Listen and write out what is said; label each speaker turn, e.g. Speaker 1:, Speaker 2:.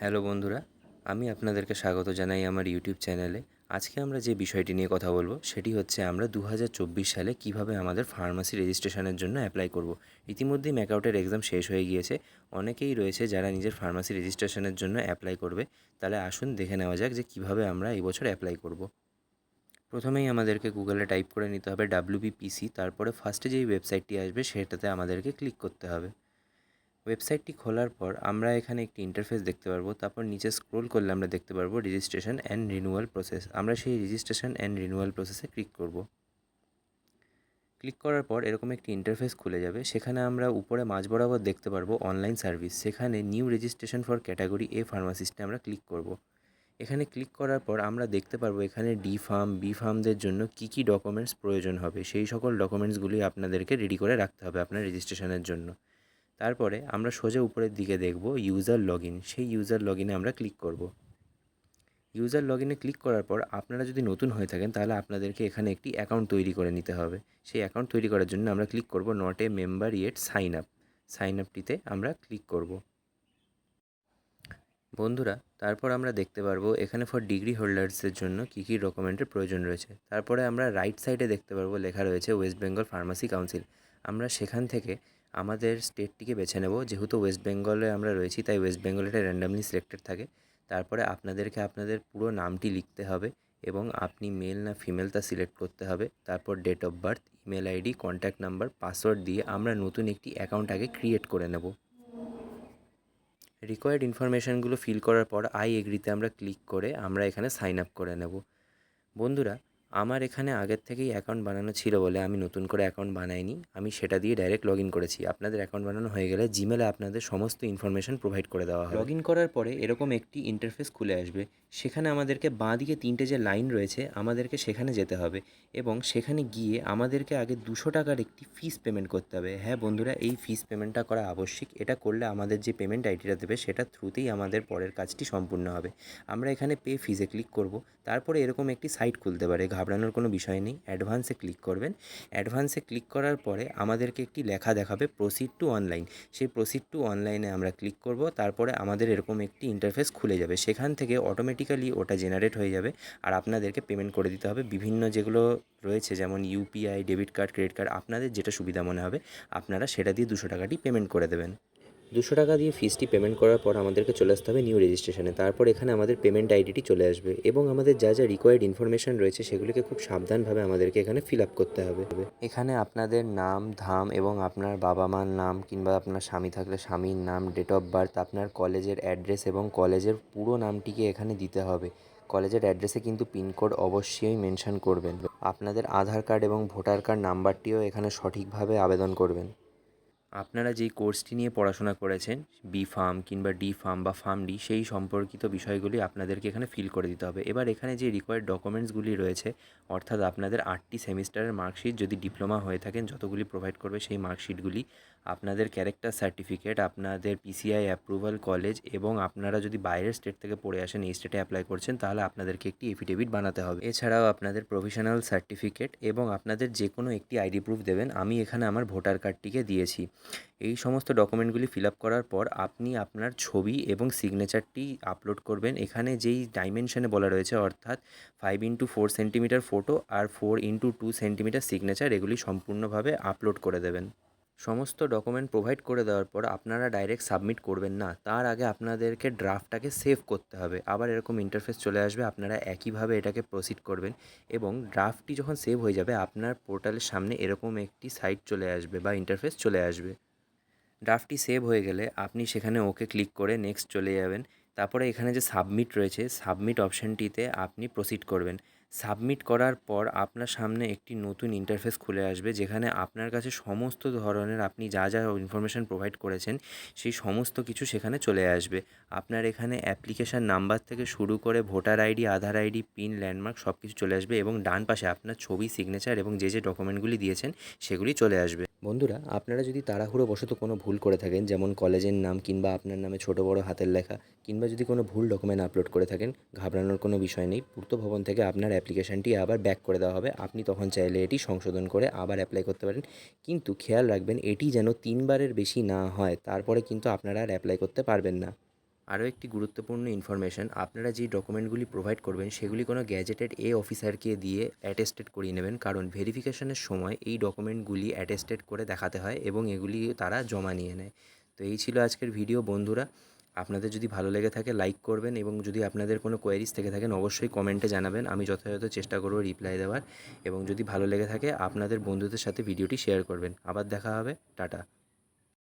Speaker 1: Hello বন্ধুরা, আমি আপনাদেরকে স্বাগত জানাই আমার ইউটিউব চ্যানেলে। আজকে আমরা যে বিষয়টি নিয়ে কথা বলবো সেটি হচ্ছে আমরা 2024 সালে কিভাবে আমাদের ফার্মাসি রেজিস্ট্রেশনের জন্য অ্যাপ্লাই করব। ইতিমধ্যেই ম্যাকআউটের এক্সাম শেষ হয়ে গিয়েছে। অনেকেই রয়েছে যারা নিজের ফার্মাসি রেজিস্ট্রেশনের জন্য অ্যাপ্লাই করবে। তাহলে আসুন দেখে নেওয়া যাক যে কিভাবে আমরা এই বছর অ্যাপ্লাই করব। প্রথমেই আমাদেরকে গুগলে টাইপ করে নিতে হবে WBPC, তারপরে ফার্স্টে যেই ওয়েবসাইটটি আসবে সেটাতে আমাদেরকে ক্লিক করতে হবে। ওয়েবসাইটটি খোলার পর আমরা এখানে একটি ইন্টারফেস দেখতে পারবো। তারপর নিচে স্ক্রোল করলে আমরা দেখতে পারবো রেজিস্ট্রেশন অ্যান্ড রিনিউয়াল প্রসেস। আমরা সেই রেজিস্ট্রেশন অ্যান্ড রিনিউয়াল প্রসেসে ক্লিক করব। ক্লিক করার পর এরকম একটি ইন্টারফেস খুলে যাবে। সেখানে আমরা উপরে মাঝ বরাবর দেখতে পারবো অনলাইন সার্ভিস। সেখানে new registration for category A ফার্মাসিস্টে আমরা ক্লিক করব। এখানে ক্লিক করার পর আমরা দেখতে পারবো এখানে ডি ফার্ম বি ফার্মদের জন্য কী কী ডকুমেন্টস প্রয়োজন হবে, সেই সকল ডকুমেন্টসগুলি আপনাদেরকে রেডি করে রাখতে হবে আপনার রেজিস্ট্রেশনের জন্য। তারপরে আমরা সোজা উপরের দিকে দেখব ইউজার লগইন। সেই ইউজার লগইনে আমরা ক্লিক করব। ইউজার লগইনে ক্লিক করার পর আপনারা যদি নতুন হয়ে থাকেন তাহলে আপনাদেরকে এখানে একটি অ্যাকাউন্ট তৈরি করে নিতে হবে। সেই অ্যাকাউন্ট তৈরি করার জন্য আমরা ক্লিক করব not a member yet sign up. Sign আপটিতে আমরা ক্লিক করব। বন্ধুরা, তারপর আমরা দেখতে পারবো এখানে ফর ডিগ্রি হোল্ডার্সের জন্য কী কী ডকুমেন্টের প্রয়োজন রয়েছে। তারপরে আমরা রাইট সাইডে দেখতে পারবো লেখা রয়েছে ওয়েস্ট বেঙ্গল ফার্মাসি কাউন্সিল। আমরা সেখান থেকে আমাদের স্টেটটিকে বেছে নেব। যেহেতু ওয়েস্ট বেঙ্গলে আমরা রয়েছি তাই ওয়েস্ট বেঙ্গল এটা র্যান্ডামলি সিলেক্টেড থাকে। তারপরে আপনাদেরকে আপনাদের পুরো নামটি লিখতে হবে এবং আপনি মেল না ফিমেল তা সিলেক্ট করতে হবে। তারপর date of birth, email ID, contact number, password দিয়ে আমরা নতুন একটি অ্যাকাউন্ট আগে ক্রিয়েট করে নেব। রিকোয়ার্ড ইনফরমেশানগুলো ফিল করার পর আই এগ্রিতে আমরা ক্লিক করে আমরা এখানে সাইন আপ করে নেব। বন্ধুরা, আমার এখানে আগের থেকেই অ্যাকাউন্ট বানানো ছিল বলে আমি নতুন করে অ্যাকাউন্ট বানাইনি। আমি সেটা দিয়ে ডাইরেক্ট লগ ইন করেছি। আপনাদের অ্যাকাউন্ট বানানো হয়ে গেলে জিমেলে আপনাদের সমস্ত ইনফরমেশান প্রোভাইড করে দেওয়া হবে। লগ ইন করার পরে এরকম একটি ইন্টারফেস খুলে আসবে। সেখানে আমাদেরকে বাঁ দিকে 3টে যে লাইন রয়েছে আমাদেরকে সেখানে যেতে হবে এবং সেখানে গিয়ে আমাদেরকে আগে 200 টাকার একটি ফিস পেমেন্ট করতে হবে। হ্যাঁ বন্ধুরা, এই ফিস পেমেন্টটা করা আবশ্যিক। এটা করলে আমাদের যে পেমেন্ট আইডিটা দেবে সেটার থ্রুতেই আমাদের পরের কাজটি সম্পূর্ণ হবে। আমরা এখানে পে ফিসে ক্লিক করব। তারপরে এরকম একটি সাইট খুলতে পারে, ঘাবড়ানোর কোনো বিষয় নেই। অ্যাডভান্সে ক্লিক করবেন। অ্যাডভান্সে ক্লিক করার পরে আমাদেরকে একটি লেখা দেখাবে প্রসিড টু অনলাইন। সেই প্রসিড টু অনলাইনে আমরা ক্লিক করব। তারপরে আমাদের এরকম একটি ইন্টারফেস খুলে যাবে। সেখান থেকে অটোমেটিক্যালি ওটা জেনারেট হয়ে যাবে আর আপনাদেরকে পেমেন্ট করে দিতে হবে। বিভিন্ন যেগুলো রয়েছে যেমন UPI, debit card, credit card, আপনাদের যেটা সুবিধা মনে হবে আপনারা সেটা দিয়ে 200 টাকাটি পেমেন্ট করে দেবেন। 200 টাকা দিয়ে ফিসটি পেমেন্ট করার পর আমাদেরকে চলে আসতে হবে নিউ রেজিস্ট্রেশনে। তারপর এখানে আমাদের পেমেন্ট আইডিটি চলে আসবে এবং আমাদের যা যা রিকোয়ার্ড ইনফরমেশান রয়েছে সেগুলিকে খুব সাবধানভাবে আমাদেরকে এখানে ফিল আপ করতে হবে। এখানে আপনাদের নাম, ধাম এবং আপনার বাবা মার নাম কিংবা আপনার স্বামী থাকলে স্বামীর নাম, ডেট অফ বার্থ, আপনার কলেজের অ্যাড্রেস এবং কলেজের পুরো নামটিকে এখানে দিতে হবে। কলেজের অ্যাড্রেসে কিন্তু পিনকোড অবশ্যই মেনশন করবেন। আপনাদের আধার কার্ড এবং ভোটার কার্ড নাম্বারটিও এখানে সঠিকভাবে আবেদন করবেন। আপনারা যেই কোর্সটি নিয়ে পড়াশোনা করেছেন, বি ফার্ম কিংবা ডি ফার্ম বা ফার্ম ডি, সেই সম্পর্কিত বিষয়গুলি আপনাদেরকে এখানে ফিল করে দিতে হবে। এবার এখানে যে রিকোয়ার্ড ডকুমেন্টসগুলি রয়েছে, অর্থাৎ আপনাদের 8টি সেমিস্টারের মার্কশিট, যদি ডিপ্লোমা হয়ে থাকেন যতগুলি প্রোভাইড করবে সেই মার্কশিটগুলি, আপনাদের ক্যারেক্টার সার্টিফিকেট, আপনাদের পিসিআই অ্যাপ্রুভাল কলেজ এবং আপনারা যদি বাইরের স্টেট থেকে পড়ে আসেন এই স্টেটে অ্যাপ্লাই করছেন তাহলে আপনাদেরকে একটি এফিডেভিট বানাতে হবে। এছাড়াও আপনাদের প্রভিশনাল সার্টিফিকেট এবং আপনাদের যে কোনো একটি আইডি প্রুফ দেবেন। আমি এখানে আমার ভোটার কার্ডটিকে দিয়েছি। এই সমস্ত ডকুমেন্টগুলি ফিল আপ করার পর আপনি আপনার ছবি এবং সিগনেচারটি আপলোড করবেন। এখানে যেই ডাইমেনশনে বলা রয়েছে, অর্থাৎ 5x4 সেন্টিমিটার ফটো আর 4x2 সেন্টিমিটার সিগনেচার, এগুলি সম্পূর্ণভাবে আপলোড করে দেবেন। সমস্ত ডকুমেন্ট প্রোভাইড করে দেওয়ার পর আপনারা ডাইরেক্ট সাবমিট করবেন না, তার আগে আপনাদেরকে ড্রাফটটাকে সেভ করতে হবে। আবার এরকম ইন্টারফেস চলে আসবে, আপনারা একইভাবে এটাকে প্রসিড করবেন এবং ড্রাফটটি যখন সেভ হয়ে যাবে আপনার পোর্টালের সামনে এরকম একটি সাইট চলে আসবে বা ইন্টারফেস চলে আসবে। ড্রাফটটি সেভ হয়ে গেলে আপনি সেখানে ওকে ক্লিক করে নেক্সট চলে যাবেন। তারপরে এখানে যে সাবমিট রয়েছে, সাবমিট অপশানটিতে আপনি প্রসিড করবেন। সাবমিট করার পর আপনার সামনে একটি নতুন ইন্টারফেস খুলে আসবে যেখানে আপনার কাছে সমস্ত ধরনের আপনি যা যা ইনফরমেশান প্রোভাইড করেছেন সেই সমস্ত কিছু সেখানে চলে আসবে। আপনার এখানে অ্যাপ্লিকেশান নাম্বার থেকে শুরু করে ভোটার আইডি, আধার আইডি, পিন, ল্যান্ডমার্ক সব কিছু চলে আসবে এবং ডান পাশে আপনার ছবি, সিগনেচার এবং যে যে ডকুমেন্টগুলি দিয়েছেন সেগুলি চলে আসবে। বন্ধুরা, আপনারা যদি তাড়াহুড়োবশত কোনো ভুল করে থাকেন, যেমন কলেজের নাম কিংবা আপনার নামে ছোটো বড়ো হাতের লেখা কিংবা যদি কোনো ভুল ডকুমেন্ট আপলোড করে থাকেন, ঘাবড়ানোর কোনো বিষয় নেই। পূর্ত ভবন থেকে আপনার অ্যাপ্লিকেশানটি আবার ব্যাক করে দেওয়া হবে। আপনি তখন চাইলে এটি সংশোধন করে আবার অ্যাপ্লাই করতে পারেন। কিন্তু খেয়াল রাখবেন এটি যেন 3 বারের বেশি না হয়, তারপরে কিন্তু আপনারা আর অ্যাপ্লাই করতে পারবেন না। আরও একটি গুরুত্বপূর্ণ ইনফরমেশন, আপনারা যেই ডকুমেন্টগুলি প্রোভাইড করবেন সেগুলি কোনো গ্যাজেটেড অফিসারকে দিয়ে অ্যাটেস্টেড করিয়ে নেবেন, কারণ ভেরিফিকেশনের সময় এই ডকুমেন্টগুলি অ্যাটেস্টেড করে দেখাতে হয় এবং এগুলি তারা জমা নিয়ে নেয়। তো এই ছিল আজকের ভিডিও বন্ধুরা। আপনাদের যদি ভালো লেগে থাকে লাইক করবেন, এবং যদি আপনাদের কোনো কোয়েরিজ থেকে থাকেন অবশ্যই কমেন্টে জানাবেন, আমি যথাযথ চেষ্টা করব রিপ্লাই দেওয়ার। এবং যদি ভালো লেগে থাকে আপনাদের বন্ধুদের সাথে ভিডিওটি শেয়ার করবেন। আবার দেখা হবে, টাটা।